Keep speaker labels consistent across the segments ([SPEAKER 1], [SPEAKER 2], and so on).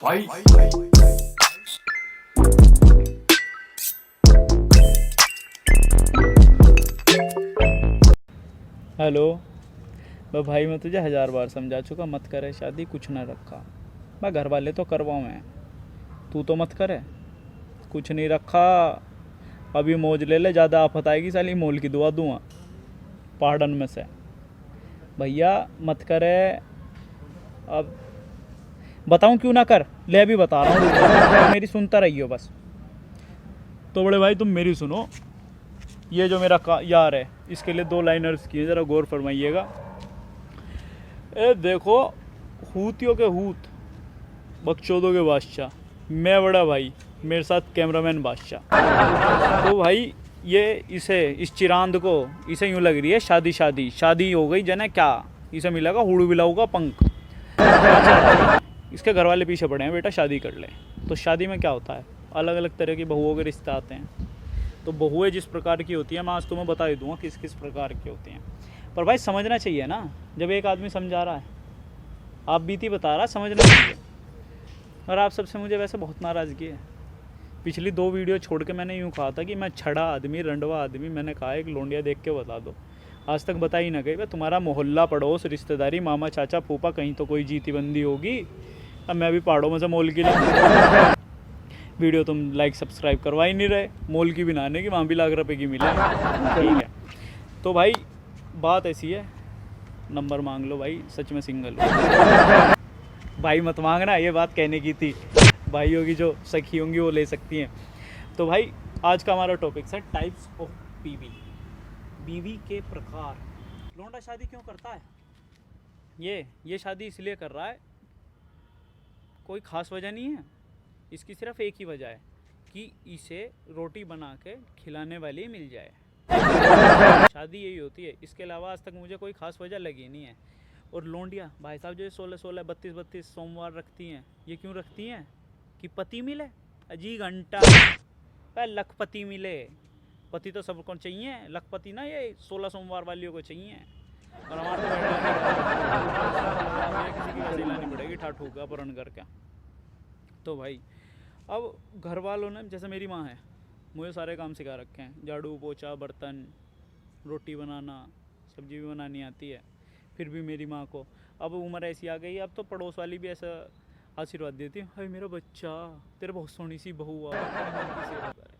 [SPEAKER 1] भाई
[SPEAKER 2] हेलो। भाई मैं तुझे 1000 बार समझा चुका, मत करे शादी, कुछ ना रखा। मैं घर वाले तो करवाऊँ मैं, तू तो मत करे, कुछ नहीं रखा। अभी मौज ले ले, ज़्यादा आफत आएगी साली मोल की दुआ दूंगा पहाड़न में से। भैया मत करे। अब बताऊं क्यों ना कर ले, अभी बता रहा हूँ, मेरी सुनता रहियो बस। तो बड़े भाई तुम मेरी सुनो, ये जो मेरा यार है इसके लिए 2 लाइनर्स किए, ज़रा गौर फरमाइएगा। ए देखो, हूतियों के हूत, बकचोदों के बादशाह, मैं बड़ा भाई, मेरे साथ कैमरामैन बादशाह। तो भाई ये इस चिरांद को इसे यूँ लग रही है शादी शादी शादी हो गई जने क्या, इसे मिलेगा हुड़ू बिलाऊ का पंख। इसके घर वाले पीछे पड़े हैं, बेटा शादी कर ले। तो शादी में क्या होता है, अलग अलग तरह की बहुओं के रिश्ते आते हैं। तो बहुएं जिस प्रकार की होती हैं, मैं आज तुम्हें बता ही दूंगा किस किस प्रकार की होती हैं। पर भाई समझना चाहिए ना, जब एक आदमी समझा रहा है, आप बीती बता रहा, समझना चाहिए। और आप सबसे मुझे वैसे बहुत नाराज़गी है। पिछली 2 वीडियो छोड़ के मैंने यूँ कहा था कि मैं छड़ा आदमी, रंडवा आदमी, मैंने कहा एक लोंडिया देख के बता दो। आज तक बता ही ना गई। तुम्हारा मोहल्ला, पड़ोस, रिश्तेदारी, मामा, चाचा, फूफा, कहीं तो कोई जीती बंदी होगी। अब मैं भी पहाड़ों में से मोल की लाऊं। वीडियो तुम लाइक सब्सक्राइब करवा ही नहीं रहे, मोल की भी ना आने की, वहाँ भी ₹1,00,000 की मिले। ठीक है, तो भाई बात ऐसी है, नंबर मांग लो भाई, सच में सिंगल हो। भाई मत मांगना, ये बात कहने की थी। भाइयों की जो सखी होंगी वो ले सकती हैं। तो भाई आज का हमारा टॉपिक है टाइप्स ऑफ बीवी, बीवी के प्रकार। लौंडा शादी क्यों करता है? ये शादी इसलिए कर रहा है, कोई ख़ास वजह नहीं है इसकी, सिर्फ एक ही वजह है कि इसे रोटी बना के खिलाने वाली मिल जाए। शादी यही होती है, इसके अलावा आज तक मुझे कोई ख़ास वजह लगी नहीं है। और लोंडिया भाई साहब जो 16-16, 32-32 सोमवार रखती हैं, ये क्यों रखती हैं? कि पति मिले। अजी घंटा पर लखपति मिले। पति तो सबको चाहिए, लखपति ना ये 16 सोमवार वालियों को चाहिए। और हमारे तो किसी की वैसे लानी पड़ेगी ठाठू का पूर्ण करके। तो भाई अब घर वालों ने, जैसे मेरी माँ है, मुझे सारे काम सिखा रखे हैं, झाड़ू पोछा, बर्तन, रोटी बनाना, सब्जी भी बनानी आती है। फिर भी मेरी माँ को अब उम्र ऐसी आ गई, अब तो पड़ोस वाली भी ऐसा आशीर्वाद देती है, हाय मेरा बच्चा, तेरे बहुत सोहनी सी बहू आ, माँ की सेवा करे।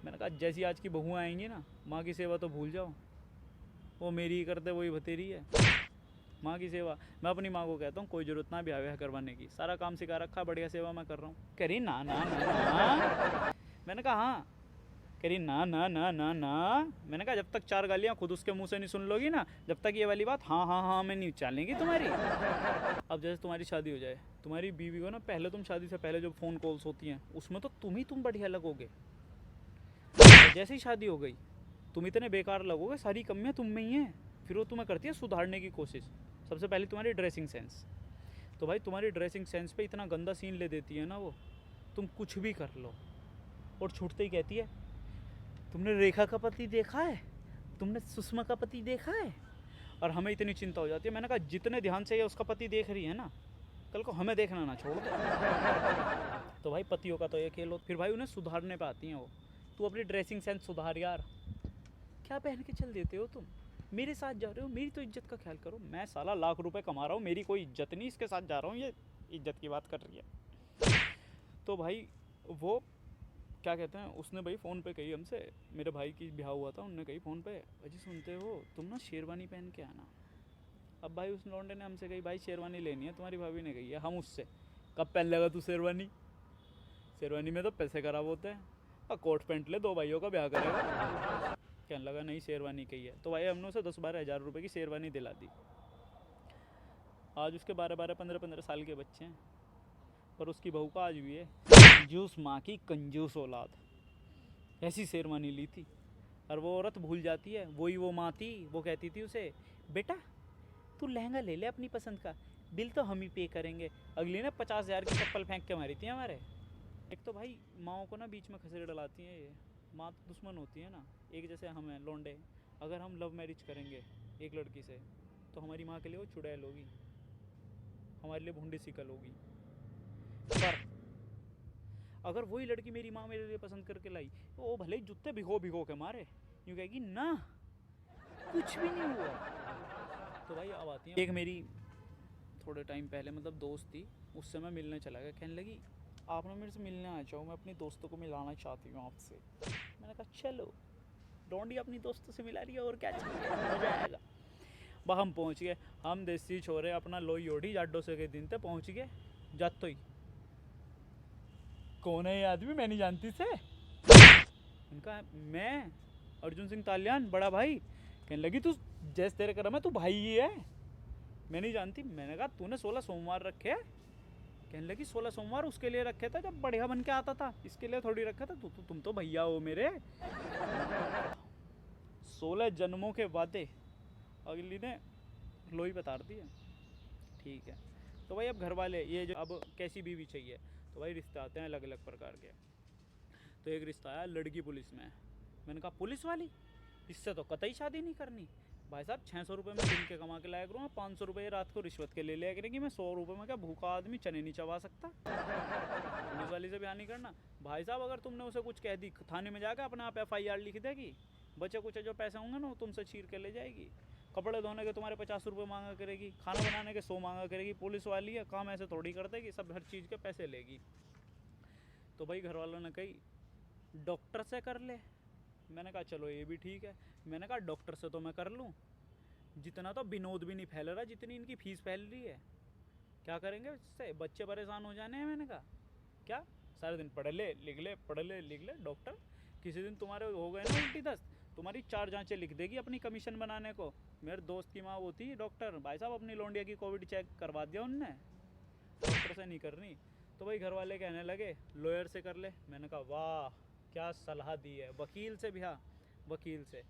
[SPEAKER 2] मैंने कहा जैसी आज की बहुएं आएंगी ना, माँ की सेवा तो भूल जाओ, वो मेरी ही करते, वही बतेरी है। माँ की सेवा, मैं अपनी माँ को कहता हूँ कोई ज़रूरत ना ब्याह करवाने की, सारा काम सिखा रखा, बढ़िया सेवा मैं कर रहा हूँ। कह रही ना ना ना ना। मैंने कहा हाँ। कह रही ना ना ना ना ना। मैंने कहा जब तक 4 गालियाँ खुद उसके मुंह से नहीं सुन लोगी ना, जब तक ये वाली बात हाँ हाँ हाँ में नहीं चलेंगी तुम्हारी। अब जैसे तुम्हारी शादी हो जाए, तुम्हारी बीवी को ना, पहले तुम शादी से पहले जो फ़ोन कॉल्स होती हैं उसमें तो तुम बढ़िया लगोगे। जैसे ही शादी हो गई तुम इतने बेकार लगोगे, सारी कमियाँ तुम में ही हैं। फिर वो तुम्हें करती है सुधारने की कोशिश। सबसे पहले तुम्हारी ड्रेसिंग सेंस। तो भाई तुम्हारी ड्रेसिंग सेंस पे इतना गंदा सीन ले देती है ना वो, तुम कुछ भी कर लो और छूटते ही कहती है तुमने रेखा का पति देखा है, तुमने सुषमा का पति देखा है। और हमें इतनी चिंता हो जाती है। मैंने कहा जितने ध्यान से ये उसका पति देख रही है ना, कल को हमें देखना ना छोड़ दो। तो भाई पतियों का तो ये खेल हो। फिर भाई उन्हें सुधारने पे आती हैं वो, तू अपनी ड्रेसिंग सेंस सुधार यार, क्या पहन के चल देते हो तुम, मेरे साथ जा रहे हो, मेरी तो इज्जत का ख्याल करो। मैं साला ₹1,00,000 कमा रहा हूँ, मेरी कोई इज्जत नहीं, इसके साथ जा रहा हूँ, ये इज्जत की बात कर रही है। तो भाई वो क्या कहते हैं, उसने भाई फ़ोन पे कही हमसे, मेरे भाई की ब्याह हुआ था, उनने कही फ़ोन पे, अजी सुनते हो तुम ना शेरवानी पहन के आना। अब भाई उस लौंडे ने हमसे कही भाई शेरवानी लेनी है, तुम्हारी भाभी ने कही है। हम उससे कब पहन लेगा तू शेरवानी, शेरवानी में तो पैसे खराब होते हैं, और कोट पैंट ले, 2 भाइयों का ब्याह करेगा। कहने लगा नहीं शेरवानी कही है। तो भाई हमने उसे 10-12 हज़ार रुपये की शेरवानी दिला दी। आज उसके 12-12, 15-15 साल के बच्चे हैं, पर उसकी बहू का आज भी है कंजूस माँ की कंजूस औलाद, ऐसी शेरवानी ली थी। और वो औरत भूल जाती है, वही वो माँ थी, वो कहती थी उसे बेटा तू लहंगा ले ले अपनी पसंद का, बिल तो हम ही पे करेंगे। अगली ने 50,000 की चप्पल फेंक के मारी थी हमारे। एक तो भाई माओ को ना बीच में खसेड़ डलाती हैं ये, माँ तो दुश्मन होती है ना। एक जैसे हम हैं लौंडे, अगर हम लव मैरिज करेंगे एक लड़की से, तो हमारी माँ के लिए वो चुड़ैल होगी, हमारे लिए भूंडी सिकल होगी। पर अगर वही लड़की मेरी माँ मेरे लिए पसंद करके लाई, तो वो भले ही जूते भिगो भिगो के मारे, यूँ कहेगी ना कुछ भी नहीं हुआ। तो भाई अब आती है एक मेरी थोड़े टाइम पहले मतलब दोस्त थी, उससे मैं मिलने चला गया। कहने लगी आप ना मेरे से मिलने आ जाओ, मैं अपने दोस्तों को मिलाना चाहती हूँ आपसे। मैंने कहा चलो, डोंडी अपनी दोस्तों से मिला रही है और क्या चाहिए, मजा आएगा। वह हम पहुँच गए, हम देसी छोरे अपना लोई ओढ़ी जाडो से के दिन तक पहुँच गए। जात तो ही कौन है ये आदमी, मैं नहीं जानती से। उनका मैं अर्जुन सिंह तालियान बड़ा भाई। कहने लगी तू जैसे तेरे करम है, तू भाई ही है, मैं नहीं जानती। मैंने कहा तूने 16 सोमवार रखे। कहने लगी 16 सोमवार उसके लिए रखे थे जब बढ़िया बन के आता था, इसके लिए थोड़ी रखा था। तुम तो भैया हो मेरे। 16 जन्मों के वादे अगली ने लोई बता दी है। ठीक है, तो भाई अब घर वाले ये जो अब कैसी बीवी चाहिए, तो भाई रिश्ते आते हैं अलग अलग प्रकार के। तो एक रिश्ता आया, लड़की पुलिस में है। मैंने कहा पुलिस वाली, इससे तो कतई शादी नहीं करनी। भाई साहब 600 रुपये में दिन के कमा के लाया करूँगा, 500 रुपये रात को रिश्वत के ले लिया करेंगी। मैं 100 रुपये में क्या भूखा आदमी चने नहीं चबा सकता। पुलिस वाली से ब्याह नहीं करना। भाई साहब अगर तुमने उसे कुछ कह दी, थाने में जाकर अपने आप FIR लिख देगी। बचे कुछ जो पैसे होंगे ना वो तुमसे छीर के ले जाएगी। कपड़े धोने के तुम्हारे 50 रुपये मांगा करेगी, खाना बनाने के 100 मांगा करेगी। पुलिस वाली है, काम ऐसे थोड़ी कर देगी, सब हर चीज़ के पैसे लेगी। तो भाई घर वालों ने कही डॉक्टर से कर ले। मैंने कहा चलो ये भी ठीक है। मैंने कहा डॉक्टर से तो मैं कर लूँ, जितना तो विनोद भी नहीं फैल रहा जितनी इनकी फीस फैल रही है। क्या करेंगे इससे, बच्चे परेशान हो जाने हैं। मैंने कहा क्या, सारे दिन पढ़ ले लिख ले, पढ़ ले लिख ले। डॉक्टर किसी दिन तुम्हारे हो गए ना उल्टी दस्त, तुम्हारी 4 जांचें लिख देगी अपनी कमीशन बनाने को। मेरे दोस्त की माँ वो थी डॉक्टर, भाई साहब अपनी लौंडिया की कोविड चेक करवा दिया उनने, डॉक्टर से नहीं करनी। तो भाई घर वाले कहने लगे लॉयर से कर ले। मैंने कहा वाह क्या सलाह दी है, वकील से भी। हाँ वकील से,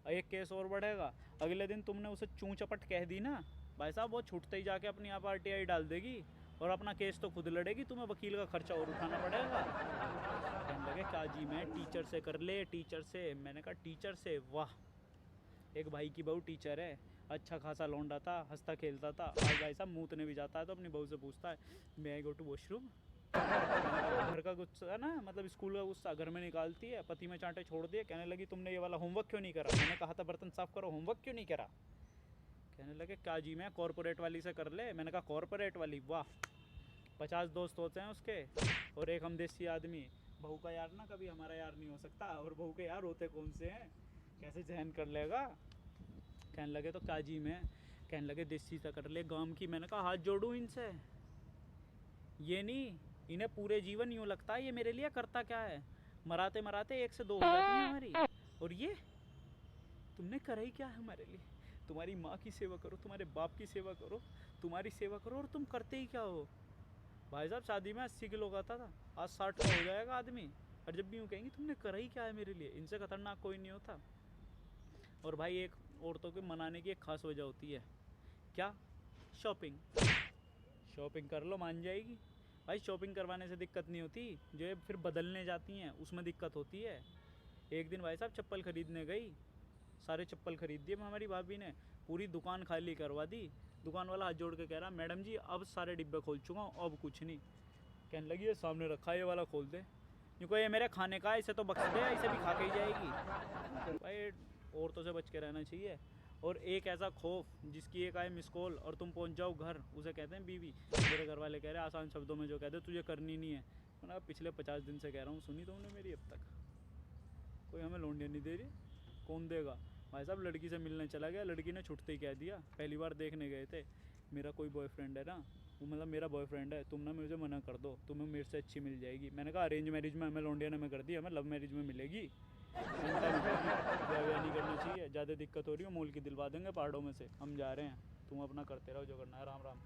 [SPEAKER 2] एक केस और बढ़ेगा। अगले दिन तुमने उसे चूं चपट कह दी ना, भाई साहब वो छूटते ही जाके अपनी आप RTI डाल देगी और अपना केस तो खुद लड़ेगी, तुम्हें वकील का खर्चा और उठाना पड़ेगा। कहने लगे क्या जी मैं टीचर से कर ले, टीचर से। मैंने कहा टीचर से, वाह। एक भाई की बहू टीचर है, अच्छा खासा लौंडा था, हंसता खेलता था। आज भाई साहब मूतने भी जाता है तो अपनी बहू से पूछता है मैं आई गो टू वॉशरूम। घर का गुस्सा ना, मतलब स्कूल का गुस्सा घर में निकालती है, पति में चांटे छोड़ दिए। कहने लगी तुमने ये वाला होमवर्क क्यों नहीं करा। मैंने कहा था बर्तन साफ करो, होमवर्क क्यों नहीं करा। कहने लगे क्या जी मैं कॉर्पोरेट वाली से कर ले। मैंने कहा कॉर्पोरेट वाली, वाह। 50 दोस्त होते हैं उसके और एक हम देसी आदमी। बहू का यार ना कभी हमारा यार नहीं हो सकता, और बहू के यार होते कौन से हैं, कैसे सहन कर लेगा। कहने लगे तो क्या जी मैं, कहने लगे देसी सा कर ले गांव की। मैंने कहा हाथ जोड़ूं इनसे, ये नहीं, इन्हें पूरे जीवन यूँ लगता है ये मेरे लिए करता क्या है, मराते मराते 1 से 2 हो जाती है हमारी, और ये तुमने करा ही क्या है हमारे लिए। तुम्हारी माँ की सेवा करो, तुम्हारे बाप की सेवा करो, तुम्हारी सेवा करो, और तुम करते ही क्या हो। भाई साहब शादी में 80 किलो का था, आज 60 का हो जाएगा आदमी। और जब भी यूँ कहेंगे तुमने करा ही क्या है मेरे लिए, इनसे खतरनाक कोई नहीं होता। और भाई एक औरतों के मनाने की एक खास वजह होती है, क्या, शॉपिंग। शॉपिंग कर लो मान जाएगी। भाई शॉपिंग करवाने से दिक्कत नहीं होती, जो है फिर बदलने जाती हैं उसमें दिक्कत होती है। एक दिन भाई साहब चप्पल खरीदने गई, सारे चप्पल खरीद दिए हमारी भाभी ने, पूरी दुकान खाली करवा दी। दुकान वाला हाथ जोड़ के कह रहा मैडम जी अब सारे डिब्बे खोल चुका हूँ, अब कुछ नहीं। कहने लगी ये सामने रखा है ये वाला खोल दे। क्योंकि ये मेरे खाने का है, इसे तो बख्श दे, इसे भी खा के ही जाएगी। भाई औरतों से बच के रहना चाहिए। और एक ऐसा खौफ जिसकी एक आए मिस कॉल और तुम पहुंच जाओ घर, उसे कहते हैं बीवी। मेरे घर वाले कह रहे हैं आसान शब्दों में जो कहते तुझे करनी नहीं है। मैंने कहा पिछले 50 दिन से कह रहा हूँ, सुनी तुमने मेरी अब तक? कोई हमें लौंडिया नहीं दे रही, कौन देगा। भाई साहब लड़की से मिलने चला गया, लड़की ने छुटते ही कह दिया, पहली बार देखने गए थे, मेरा कोई बॉयफ्रेंड है ना, वो मतलब मेरा बॉयफ्रेंड है, तुम ना मुझे मना कर दो, तुम्हें मेरे से अच्छी मिल जाएगी। मैंने कहा अरेंज मैरिज में हमें लौंडिया ने में कर दी, हमें लव मैरिज में मिलेगी, ब्याह नहीं करना चाहिए। ज़्यादा दिक्कत हो रही हो मोल की दिलवा देंगे पहाड़ों में से, हम जा रहे हैं, तुम अपना करते रहो जो करना है। राम राम।